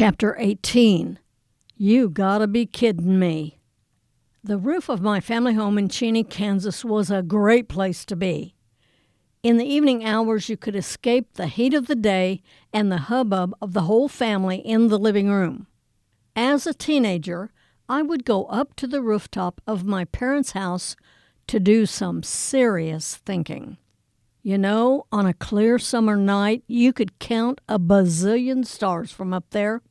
Chapter 18. You Gotta Be Kiddin' Me. The roof of my family home in Cheney, Kansas was a great place to be. In the evening hours, you could escape the heat of the day and the hubbub of the whole family in the living room. As a teenager, I would go up to the rooftop of my parents' house to do some serious thinking. You know, on a clear summer night, you could count a bazillion stars from up there.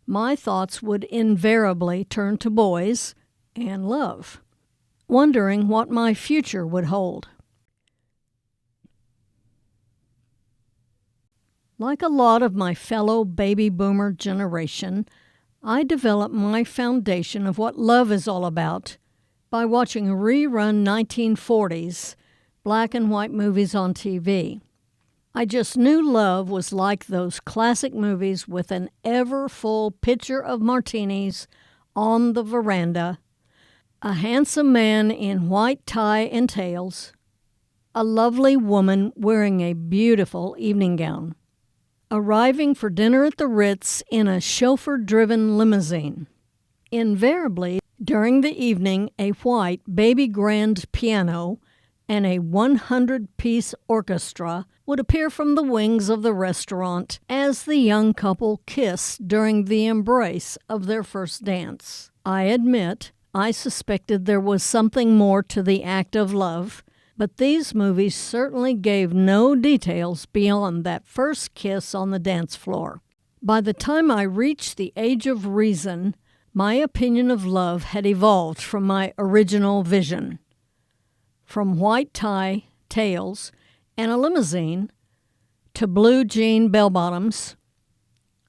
My thoughts would invariably turn to boys and love, wondering what my future would hold. Like a lot of my fellow baby boomer generation, I developed my foundation of what love is all about by watching rerun 1940s black and white movies on TV. I just knew love was like those classic movies with an ever-full pitcher of martinis on the veranda, a handsome man in white tie and tails, a lovely woman wearing a beautiful evening gown, arriving for dinner at the Ritz in a chauffeur-driven limousine. Invariably, during the evening, a white baby grand piano and a 100-piece orchestra would appear from the wings of the restaurant as the young couple kissed during the embrace of their first dance. I admit, I suspected there was something more to the act of love, but these movies certainly gave no details beyond that first kiss on the dance floor. By the time I reached the age of reason, my opinion of love had evolved from my original vision. From white tie, tails, and a limousine to blue jean bell-bottoms,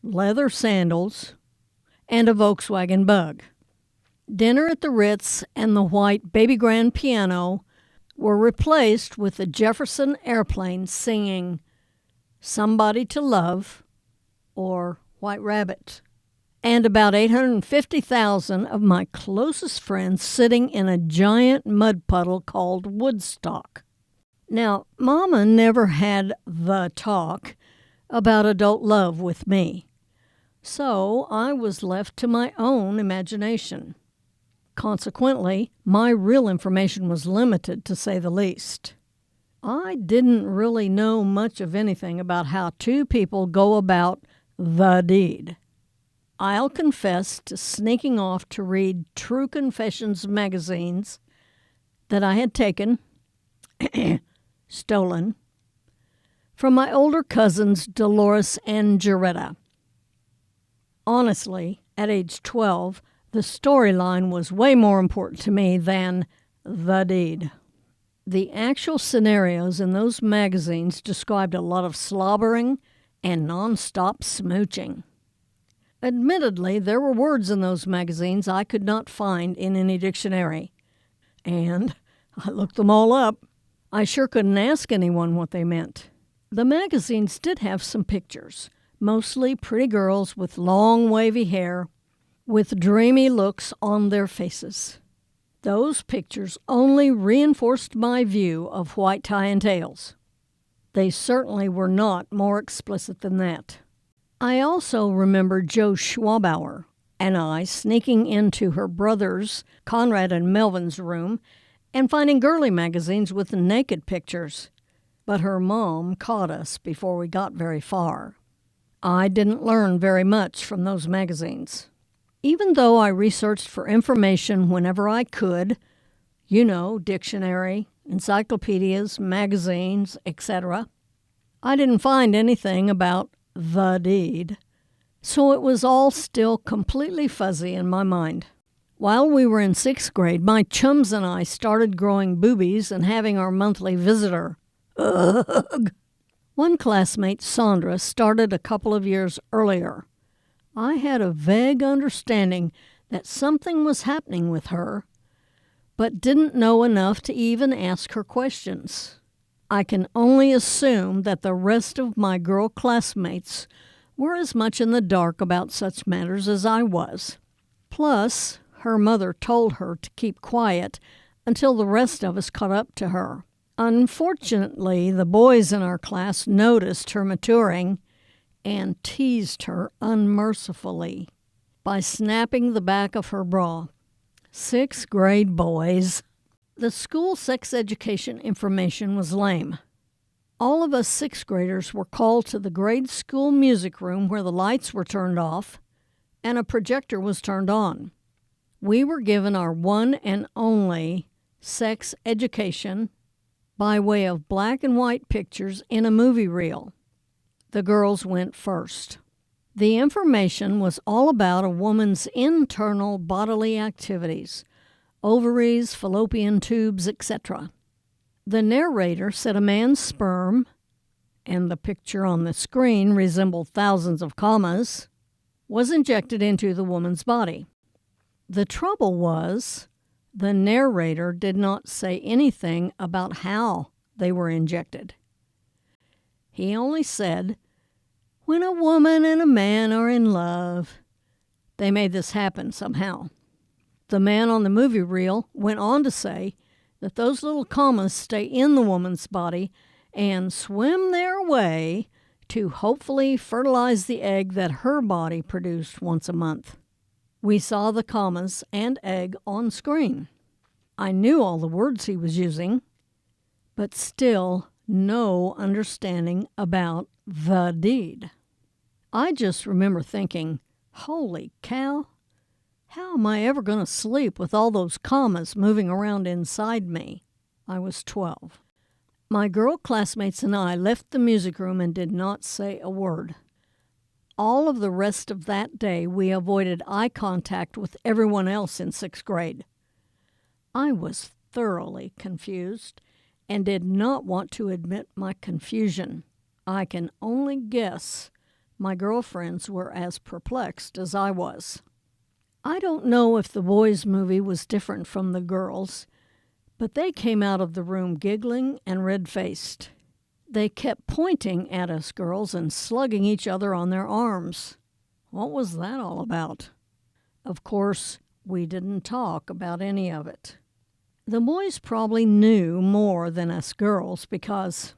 leather sandals, and a Volkswagen Bug. Dinner at the Ritz and the white baby grand piano were replaced with the Jefferson Airplane singing Somebody to Love or White Rabbit, and about 850,000 of my closest friends sitting in a giant mud puddle called Woodstock. Now, Mama never had the talk about adult love with me, so I was left to my own imagination. Consequently, my real information was limited, to say the least. I didn't really know much of anything about how two people go about the deed. I'll confess to sneaking off to read True Confessions magazines that I had taken, stolen, from my older cousins Dolores and Jaretta. Honestly, at age 12, the storyline was way more important to me than the deed. The actual scenarios in those magazines described a lot of slobbering and nonstop smooching. Admittedly, there were words in those magazines I could not find in any dictionary, and I looked them all up. I sure couldn't ask anyone what they meant. The magazines did have some pictures, mostly pretty girls with long wavy hair, with dreamy looks on their faces. Those pictures only reinforced my view of white tie and tails. They certainly were not more explicit than that. I also remember Joe Schwabauer and I sneaking into her brothers, Conrad and Melvin's room, and finding girly magazines with naked pictures. But her mom caught us before we got very far. I didn't learn very much from those magazines. Even though I researched for information whenever I could, dictionary, encyclopedias, magazines, etc., I didn't find anything about the deed, so it was all still completely fuzzy in my mind. While we were in 6th grade, my chums and I started growing boobies and having our monthly visitor. Ugh! One classmate, Sandra, started a couple of years earlier. I had a vague understanding that something was happening with her, but didn't know enough to even ask her questions. I can only assume that the rest of my girl classmates were as much in the dark about such matters as I was. Plus, her mother told her to keep quiet until the rest of us caught up to her. Unfortunately, the boys in our class noticed her maturing and teased her unmercifully by snapping the back of her bra. 6th grade boys. The school sex education information was lame. All of us 6th graders were called to the grade school music room where the lights were turned off and a projector was turned on. We were given our one and only sex education by way of black and white pictures in a movie reel. The girls went first. The information was all about a woman's internal bodily activities, ovaries, fallopian tubes, etc. The narrator said a man's sperm, and the picture on the screen resembled thousands of commas, was injected into the woman's body. The trouble was, the narrator did not say anything about how they were injected. He only said, "When a woman and a man are in love," they made this happen somehow. The man on the movie reel went on to say that those little commas stay in the woman's body and swim their way to hopefully fertilize the egg that her body produced once a month. We saw the commas and egg on screen. I knew all the words he was using, but still no understanding about the deed. I just remember thinking, holy cow, how am I ever going to sleep with all those commas moving around inside me? I was 12. My girl classmates and I left the music room and did not say a word. All of the rest of that day, we avoided eye contact with everyone else in 6th grade. I was thoroughly confused and did not want to admit my confusion. I can only guess my girlfriends were as perplexed as I was. I don't know if the boys' movie was different from the girls', but they came out of the room giggling and red-faced. They kept pointing at us girls and slugging each other on their arms. What was that all about? Of course, we didn't talk about any of it. The boys probably knew more than us girls because,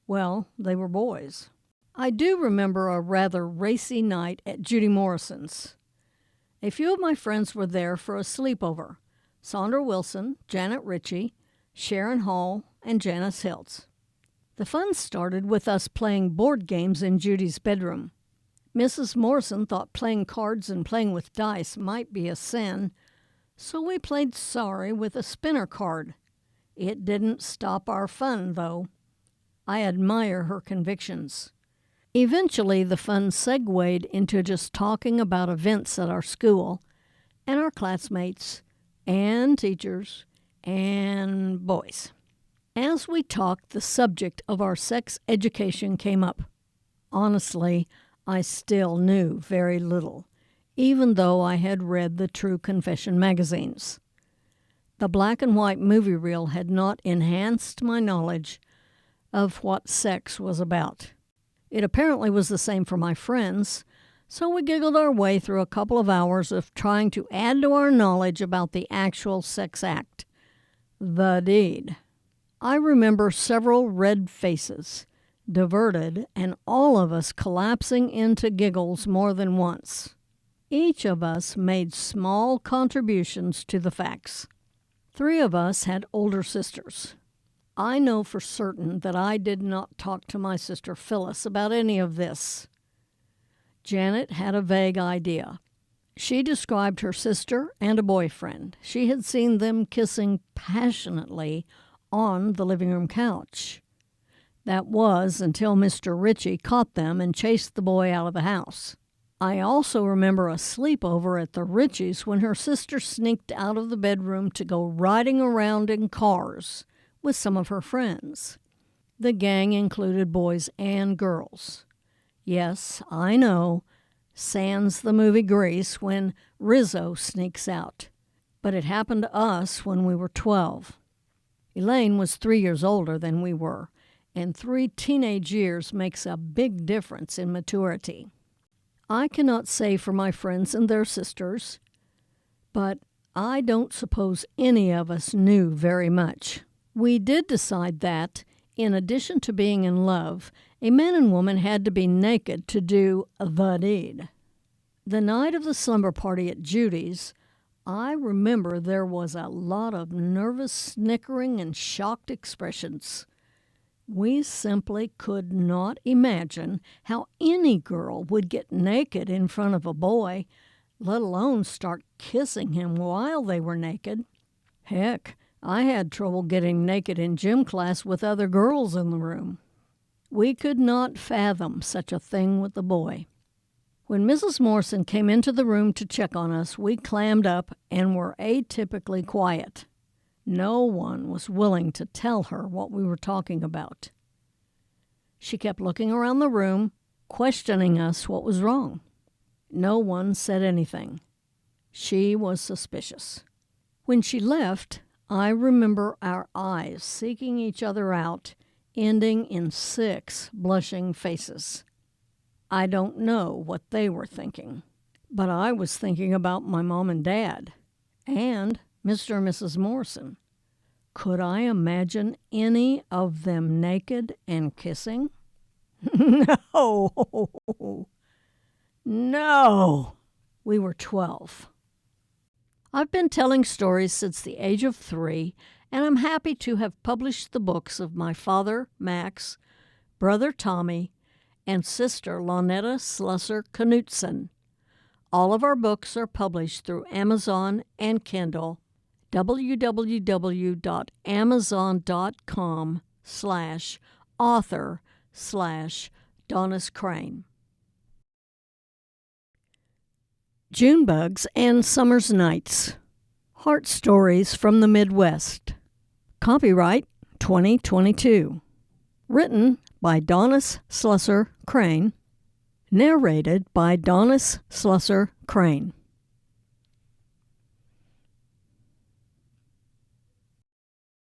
well, they were boys. I do remember a rather racy night at Judy Morrison's. A few of my friends were there for a sleepover. Sandra Wilson, Janet Ritchie, Sharon Hall, and Janice Hiltz. The fun started with us playing board games in Judy's bedroom. Mrs. Morrison thought playing cards and playing with dice might be a sin, so we played sorry with a spinner card. It didn't stop our fun, though. I admire her convictions. Eventually, the fun segued into just talking about events at our school and our classmates and teachers and boys. As we talked, the subject of our sex education came up. Honestly, I still knew very little, even though I had read the True Confession magazines. The black and white movie reel had not enhanced my knowledge of what sex was about. It apparently was the same for my friends, so we giggled our way through a couple of hours of trying to add to our knowledge about the actual sex act, the deed. I remember several red faces, diverted, and all of us collapsing into giggles more than once. Each of us made small contributions to the facts. 3 of us had older sisters. I know for certain that I did not talk to my sister Phyllis about any of this. Janet had a vague idea. She described her sister and a boyfriend. She had seen them kissing passionately on the living room couch. That was until Mr. Ritchie caught them and chased the boy out of the house. I also remember a sleepover at the Ritchies when her sister sneaked out of the bedroom to go riding around in cars with some of her friends. The gang included boys and girls. Yes, I know, sans the movie Grease when Rizzo sneaks out. But it happened to us when we were 12. Elaine was 3 years older than we were, and 3 teenage years makes a big difference in maturity. I cannot say for my friends and their sisters, but I don't suppose any of us knew very much. We did decide that, in addition to being in love A man and woman had to be naked to do the deed. The night of the slumber party at Judy's, I remember there was a lot of nervous snickering and shocked expressions. We simply could not imagine how any girl would get naked in front of a boy, let alone start kissing him while they were naked. Heck, I had trouble getting naked in gym class with other girls in the room. We could not fathom such a thing with the boy. When Mrs. Morrison came into the room to check on us, we clammed up and were atypically quiet. No one was willing to tell her what we were talking about. She kept looking around the room, questioning us what was wrong. No one said anything. She was suspicious. When she left, I remember our eyes seeking each other out, ending in 6 blushing faces. I don't know what they were thinking, but I was thinking about my mom and dad, and Mr. and Mrs. Morrison. Could I imagine any of them naked and kissing? No! No! We were 12. I've been telling stories since the age of 3, and I'm happy to have published the books of my father, Max, brother Tommy, and sister Lonetta Slusser Knutson. All of our books are published through Amazon and Kindle. www.amazon.com/author/Donnis Crane. June Bugs and Summer's Nights. Heart Stories from the Midwest. Copyright 2022. Written by Donnis Slusser Crane. Narrated by Donnis Slusser Crane.